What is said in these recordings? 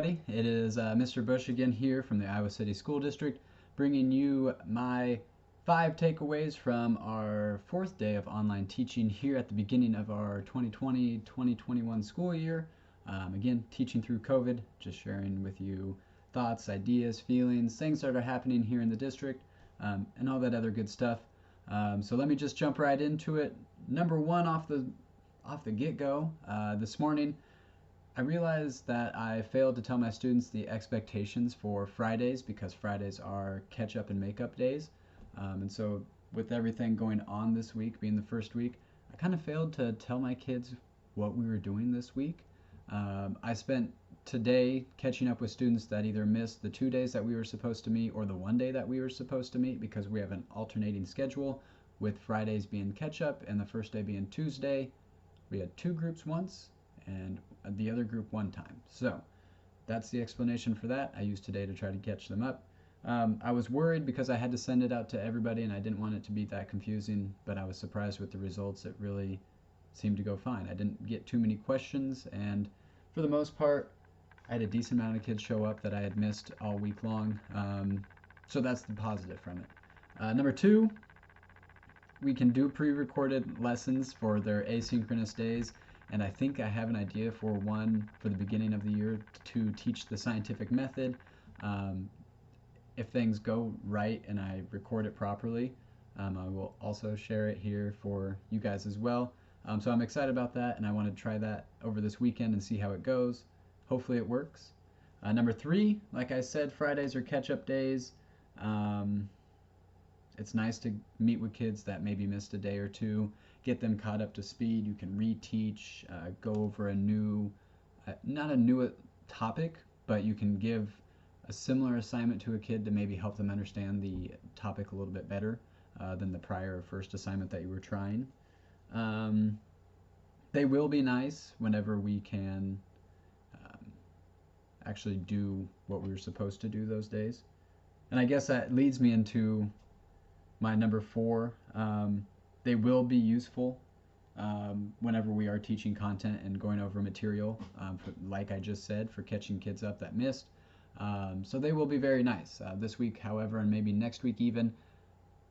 everybody. It is Mr. Bush again here from the Iowa City School District, bringing you my 5 takeaways from our 4th day of online teaching here at the beginning of our 2020-2021 school year. Again, teaching through COVID, just sharing with you thoughts, ideas, feelings, things that are happening here in the district, and all that other good stuff. So let me just jump right into it. Number 1 off the get-go, this morning, I realized that I failed to tell my students the expectations for Fridays because Fridays are catch-up and make-up days. And so with everything going on this week, being the first week, I kind of failed to tell my kids what we were doing this week. I spent today catching up with students that either missed the 2 days that we were supposed to meet or the 1 day that we were supposed to meet because we have an alternating schedule with Fridays being catch-up and the first day being Tuesday. We had 2 groups once and the other group 1 time. So that's the explanation for that. I used today to try to catch them up. I was worried because I had to send it out to everybody and I didn't want it to be that confusing, but I was surprised with the results. It really seemed to go fine. I didn't get too many questions, and for the most part, I had a decent amount of kids show up that I had missed all week long. So that's the positive from it. Number 2, we can do pre-recorded lessons for their asynchronous days. And I think I have an idea for one for the beginning of the year to teach the scientific method. If things go right and I record it properly, I will also share it here for you guys as well. So I'm excited about that, and I want to try that over this weekend and see how it goes. Hopefully it works. Number 3, like I said, Fridays are catch-up days. It's nice to meet with kids that maybe missed a day or 2, get them caught up to speed. You can reteach, go over a new, not a new topic, but you can give a similar assignment to a kid to maybe help them understand the topic a little bit better than the prior or first assignment that you were trying. They will be nice whenever we can actually do what we were supposed to do those days. And I guess that leads me into my number 4. They will be useful whenever we are teaching content and going over material, like I just said, for catching kids up that missed. So they will be very nice. This week, however, and maybe next week even,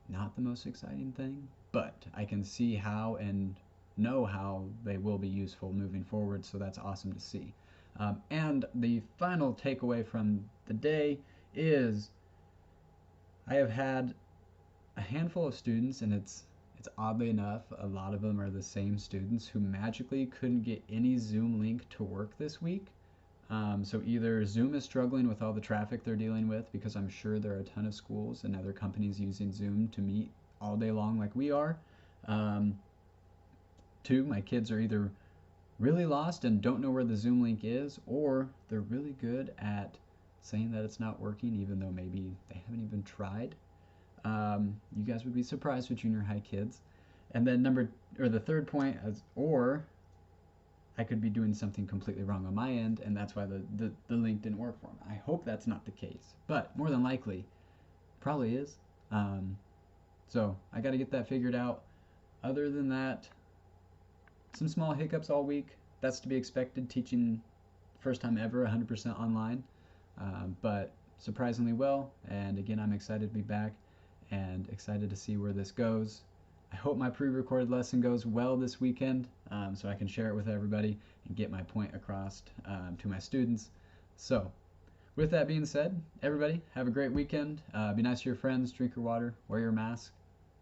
not the most exciting thing, but I can see how and know how they will be useful moving forward, so that's awesome to see. And the final takeaway from the day is I have had a handful of students, and it's oddly enough, a lot of them are the same students who magically couldn't get any Zoom link to work this week. So either Zoom is struggling with all the traffic they're dealing with, because I'm sure there are a ton of schools and other companies using Zoom to meet all day long like we are. 2, my kids are either really lost and don't know where the Zoom link is, or they're really good at saying that it's not working even though maybe they haven't even tried. You guys would be surprised with junior high kids. And then the third point is, or I could be doing something completely wrong on my end, and that's why the link didn't work for them. I hope that's not the case, but more than likely, probably is. So I got to get that figured out. Other than that, some small hiccups all week. That's to be expected, teaching first time ever 100% online, but surprisingly well. And again, I'm excited to be back and excited to see where this goes. I hope my pre-recorded lesson goes well this weekend, so I can share it with everybody and get my point across to my students. So with that being said, everybody have a great weekend. Be nice to your friends, drink your water, wear your mask,